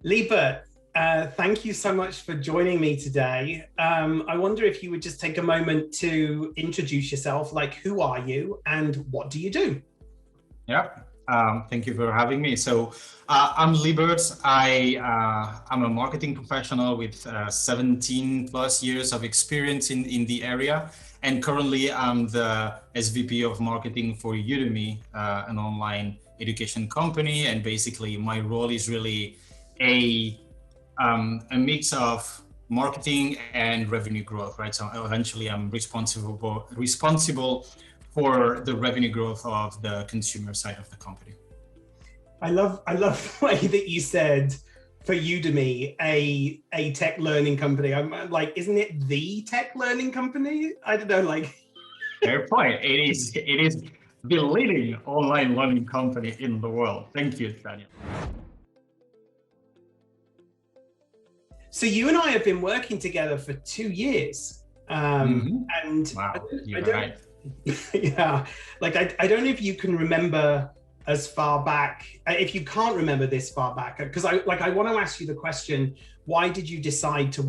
Llibert, thank you so much for joining me today. I wonder if you would just take a moment to introduce yourself, like who are you and what do you do? Yeah, thank you for having me. I'm Llibert. I'm a marketing professional with 17 plus years of experience in the area. And currently I'm the SVP of Marketing for Udemy, an online education company. And basically my role is really a, a mix of marketing and revenue growth, right? So eventually I'm responsible for the revenue growth of the consumer side of the company. I love the way that you said for Udemy, a tech learning company. I'm like, isn't it the tech learning company? I don't know, like. Fair point. It is the leading online learning company in the world. Thank you, Daniel. So you and I have been working together for 2 years. And wow, I don't, right. Yeah, like I don't know if you can remember as far back, if you can't remember this far back, because I want to ask you the question, why did you decide to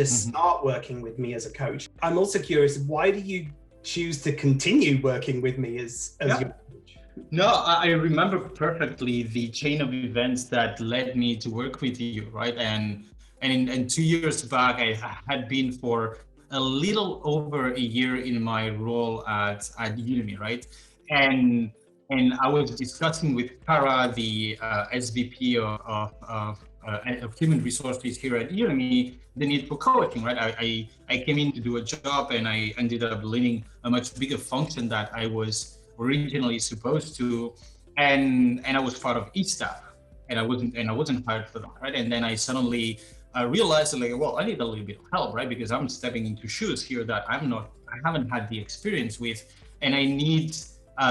start working with me as a coach? I'm also curious, why do you choose to continue working with me as your coach? No, I remember perfectly the chain of events that led me to work with you, right? And 2 years back, I had been for a little over a year in my role at Udemy, right? And I was discussing with Kara, the SVP of Human Resources here at Udemy, the need for coaching, right? I came in to do a job and I ended up leading a much bigger function that I was originally supposed to, and I was part of each staff, and I wasn't hired for that, right? And then I suddenly realized, like, well, I need a little bit of help, right? Because I'm stepping into shoes here that I haven't had the experience with, and I need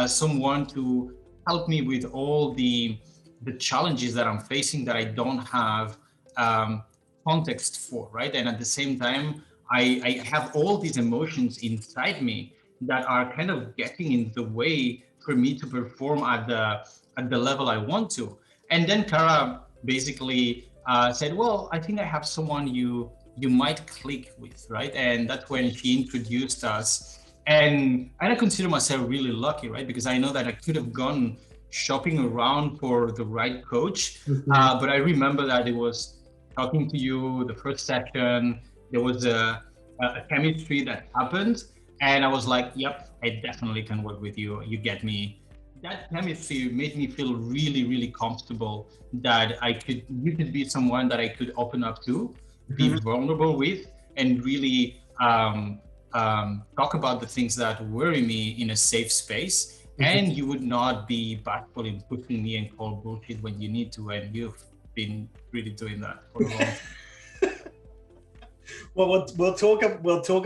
someone to help me with all the challenges that I'm facing that I don't have context for, right? And at the same time, I have all these emotions inside me that are kind of getting in the way for me to perform at the level I want to. And then Kara basically said, well, I think I have someone you might click with, right? And that's when she introduced us. And I consider myself really lucky, right? Because I know that I could have gone shopping around for the right coach. But I remember that it was talking to you, the first session, there was a chemistry that happened. And I was like, yep, I definitely can work with you. You get me. That chemistry made me feel really, really comfortable that you could be someone that I could open up to, be vulnerable with, and really talk about the things that worry me in a safe space. And you would not be bashful in pushing me and call bullshit when you need to. And you've been really doing that for a long time. Well, we'll talk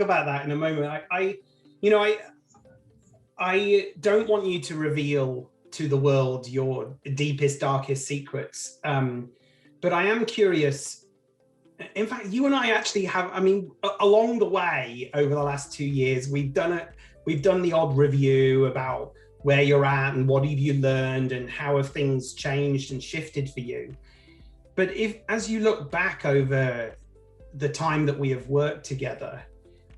about that in a moment. I don't want you to reveal to the world your deepest, darkest secrets, but I am curious. In fact, you and I actually have, along the way over the last 2 years, we've done the odd review about where you're at and what have you learned and how have things changed and shifted for you. But as you look back over the time that we have worked together,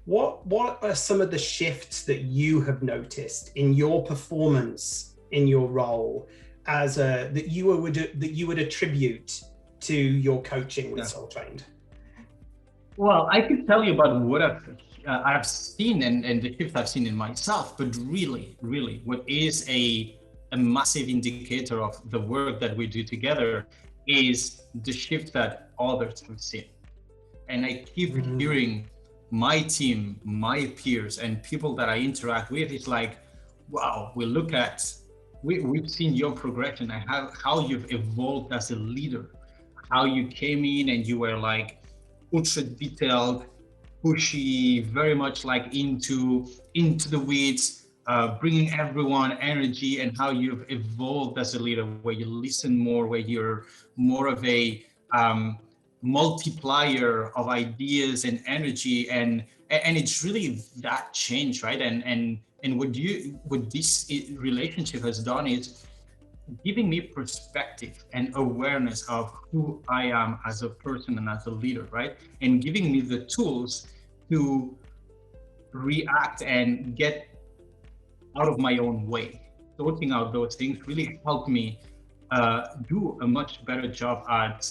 what are some of the shifts that you have noticed in your performance in your role that you would attribute to your coaching with Soul Trained? Well, I could tell you about what I've seen and the shift I've seen in myself, but really, what is a massive indicator of the work that we do together is the shift that others have seen. And I keep hearing my team, my peers, and people that I interact with, it's like, wow, we've seen your progression and how you've evolved as a leader, how you came in and you were like ultra detailed, pushy, very much like into the weeds, bringing everyone energy, and how you've evolved as a leader, where you listen more, where you're more of a multiplier of ideas and energy, and it's really that change, right? And what this relationship has done is giving me perspective and awareness of who I am as a person and as a leader, right? And giving me the tools to react and get out of my own way. Sorting out those things really helped me do a much better job at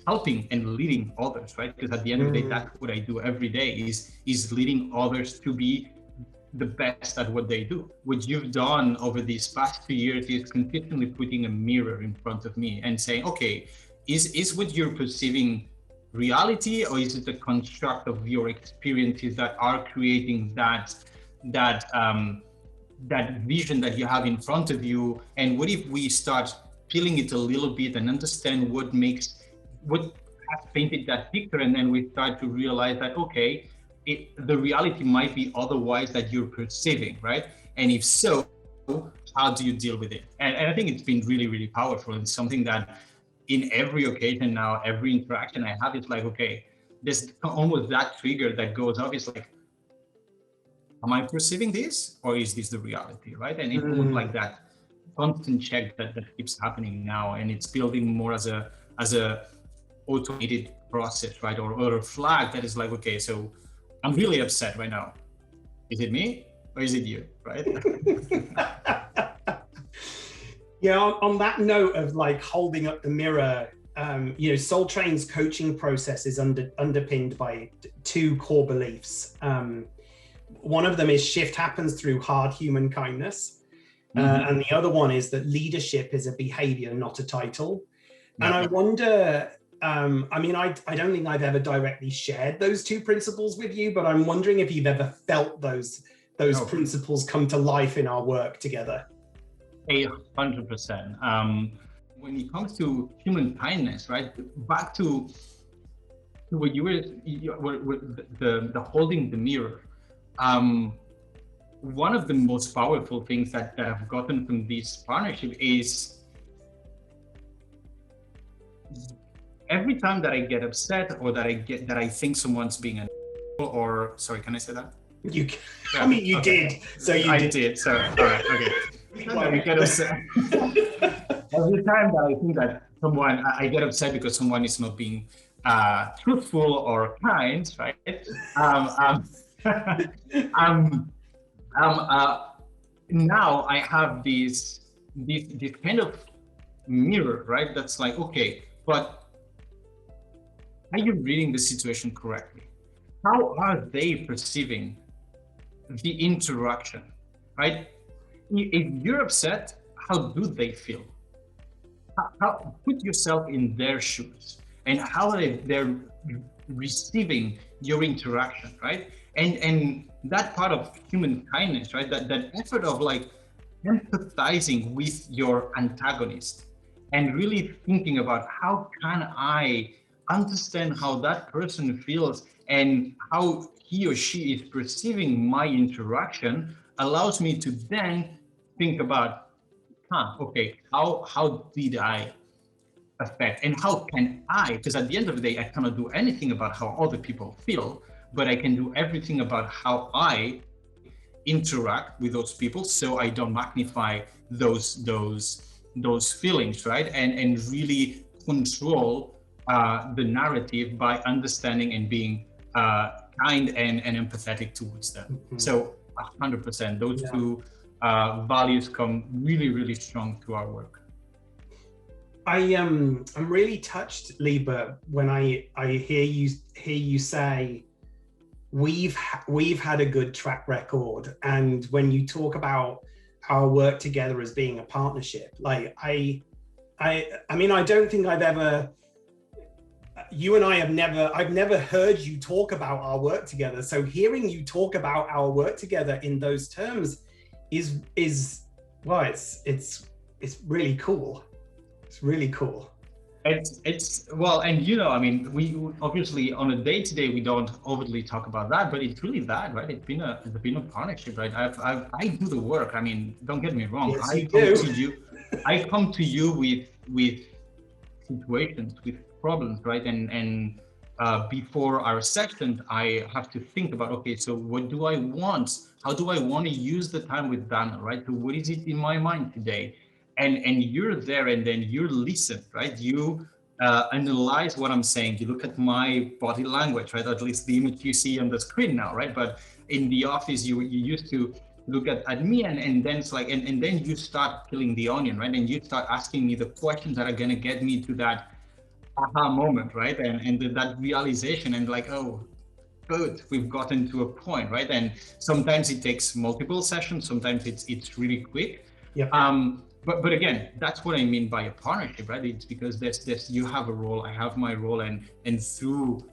helping and leading others, right? Because at the end of the day, that's what I do every day is leading others to be the best at what they do. What you've done over these past 2 years is consistently putting a mirror in front of me and saying, okay, is what you're perceiving reality, or is it a construct of your experiences that are creating that vision that you have in front of you? And what if we start peeling it a little bit and understand what has painted that picture, and then we start to realize that, okay, the reality might be otherwise that you're perceiving, right? And if so, how do you deal with it? And I think it's been really, really powerful, and something that in every occasion now, every interaction I have, it's like, okay, there's almost that trigger that goes off. It's like, am I perceiving this, or is this the reality, right? And it's almost like that constant check that keeps happening now, and it's building more as a automated process, right? Or a flag that is like, okay, so I'm really upset right now. Is it me or is it you, right? Yeah, on that note of like holding up the mirror, Soul Train's coaching process is underpinned by two core beliefs. One of them is shift happens through hard human kindness. And the other one is that leadership is a behavior, not a title. And I wonder, I don't think I've ever directly shared those two principles with you, but I'm wondering if you've ever felt those principles come to life in our work together. 100%. When it comes to human kindness, right? Back to what you were the holding the mirror. One of the most powerful things that I've gotten from this partnership is every time that I get upset, or that I think someone's being an, or sorry, can I say that? You did. So I did. So all right, okay. I get upset. Every time that I think that I get upset because someone is not being truthful or kind, right? Now I have this kind of mirror, right? That's like, okay, but are you reading the situation correctly? How are they perceiving the interaction, right? If you're upset, how do they feel? How put yourself in their shoes, and how they're receiving your interaction, right? And that part of human kindness, right? That effort of like empathizing with your antagonist and really thinking about how can I understand how that person feels and how he or she is perceiving my interaction, allows me to then think about, okay, how did I affect, and how can I, because at the end of the day, I cannot do anything about how other people feel, but I can do everything about how I interact with those people, so I don't magnify those feelings, right? And really control the narrative by understanding and being kind and empathetic towards them. So 100%, those two values come really, really strong to our work. I'm really touched, Llibert, when I hear you say we've had a good track record, and when you talk about our work together as being a partnership, like I don't think I've never heard you talk about our work together. So hearing you talk about our work together in those terms is it's really cool. It's really cool. It's well, and we obviously on a day-to-day we don't overtly talk about that, but it's really that, right? It's been a partnership, right? I do the work. I mean, don't get me wrong. Yes, I come to you with situations, with problems, right? And before our sessions, I have to think about, okay, so what do I want? How do I want to use the time with Daniel, right? So what is it in my mind today? and you're there, and then you listen, right? You analyze what I'm saying. You look at my body language, right? At least the image you see on the screen now, right? But in the office, you used to look at me, and then it's like, and then you start peeling the onion, right? And you start asking me the questions that are going to get me to that aha moment, right? And that realization, and like, oh, good, we've gotten to a point, right? And sometimes it takes multiple sessions, sometimes it's really quick. Yeah. But again, that's what I mean by a partnership, right? It's because there's you have a role, I have my role, and through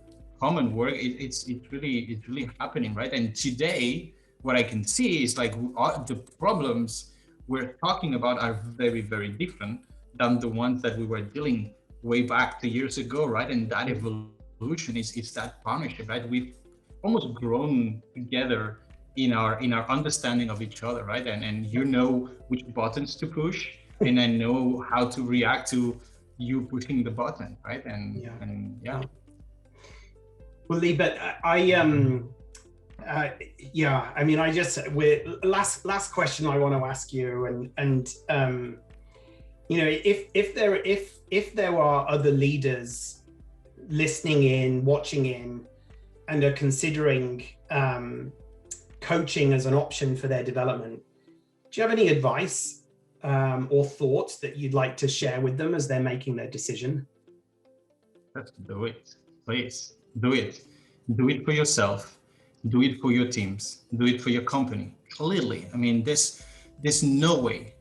common work, it's really happening, right? And today, what I can see is like the problems we're talking about are very, very different than the ones that we were dealing way back 2 years ago, right? And that evolution is that partnership, right? We've almost grown together in our understanding of each other, right? And you know which buttons to push, and I know how to react to you pushing the button, right? And yeah. Well, Llibert, I mean, last question I want to ask you, and you know, if there are other leaders listening in, watching in, and are considering coaching as an option for their development, do you have any advice or thoughts that you'd like to share with them as they're making their decision? Let's do it, please. Do it. Do it for yourself. Do it for your teams. Do it for your company. Clearly, I mean, there's no way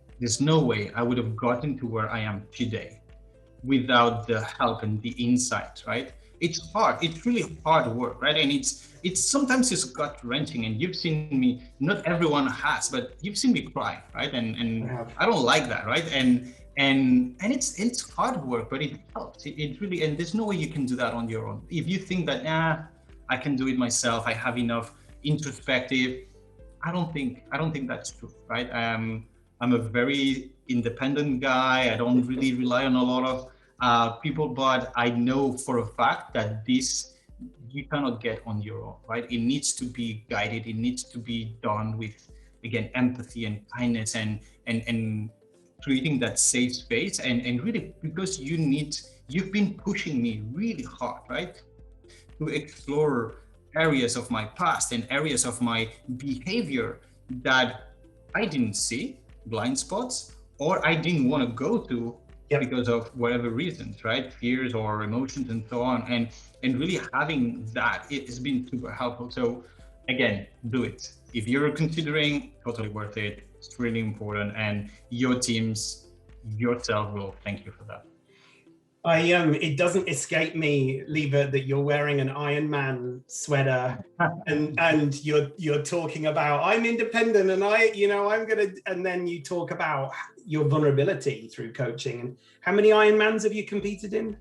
I would have gotten to where I am today without the help and the insight, right? It's hard. It's really hard work, right? And it's sometimes it's gut wrenching. And you've seen me. Not everyone has, but you've seen me cry, right? And I don't like that, right? And it's hard work, but it helps. It really. And there's no way you can do that on your own. If you think that I can do it myself, I have enough introspective, I don't think that's true, right? I'm a very independent guy. I don't really rely on a lot of people, but I know for a fact that this you cannot get on your own, right? It needs to be guided. It needs to be done with, again, empathy and kindness, and creating that safe space, and really, because you've been pushing me really hard, right, to explore areas of my past and areas of my behavior that I didn't see, blind spots, or I didn't want to go to because of whatever reasons, right? Fears or emotions and so on. And really having that, it has been super helpful. So again, do it. If you're considering, totally worth it. It's really important. And your teams, yourself will thank you for that. It doesn't escape me, Llibert, that you're wearing an Iron Man sweater, and you're talking about I'm independent, and I'm gonna, and then you talk about your vulnerability through coaching. And how many Ironmans have you competed in?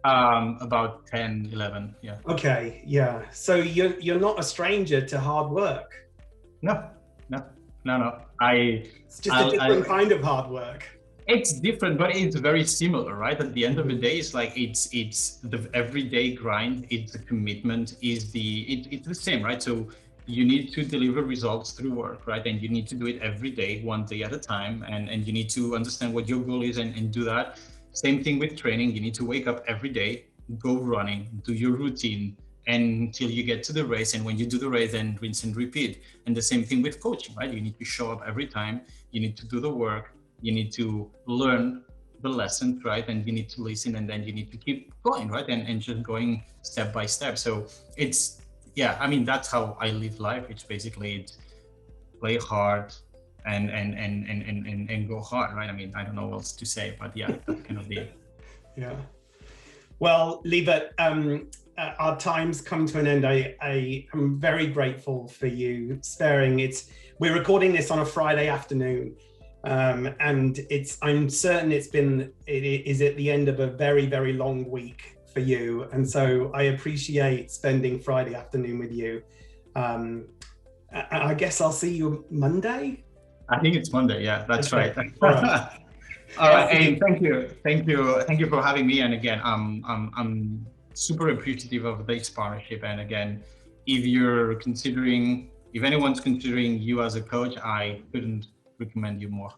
About 10, 11, yeah. Okay, yeah. So you're not a stranger to hard work. No. It's just a different kind of hard work. It's different, but it's very similar, right? At the end of the day, it's like it's the everyday grind. It's the commitment. It's the same, right? So you need to deliver results through work, right? And you need to do it every day, one day at a time. And you need to understand what your goal is and do that. Same thing with training. You need to wake up every day, go running, do your routine until you get to the race. And when you do the race, then rinse and repeat. And the same thing with coaching, right? You need to show up every time. You need to do the work. You need to learn the lessons, right? And you need to listen, and then you need to keep going, right? And just going step by step. So it's, I mean, that's how I live life. It's basically play hard and go hard, right? I mean, I don't know what else to say, but that's kind of the Yeah. Well, Llibert, our time's come to an end. I am very grateful for you sparing it. We're recording this on a Friday afternoon. And I'm certain it is at the end of a very, very long week for you. And so I appreciate spending Friday afternoon with you. I guess I'll see you Monday. I think it's Monday. Yeah, that's okay. Right. All right. All right. Hey, thank you for having me. And again, I'm super appreciative of this partnership. And again, if anyone's considering you as a coach, I couldn't recommend you more.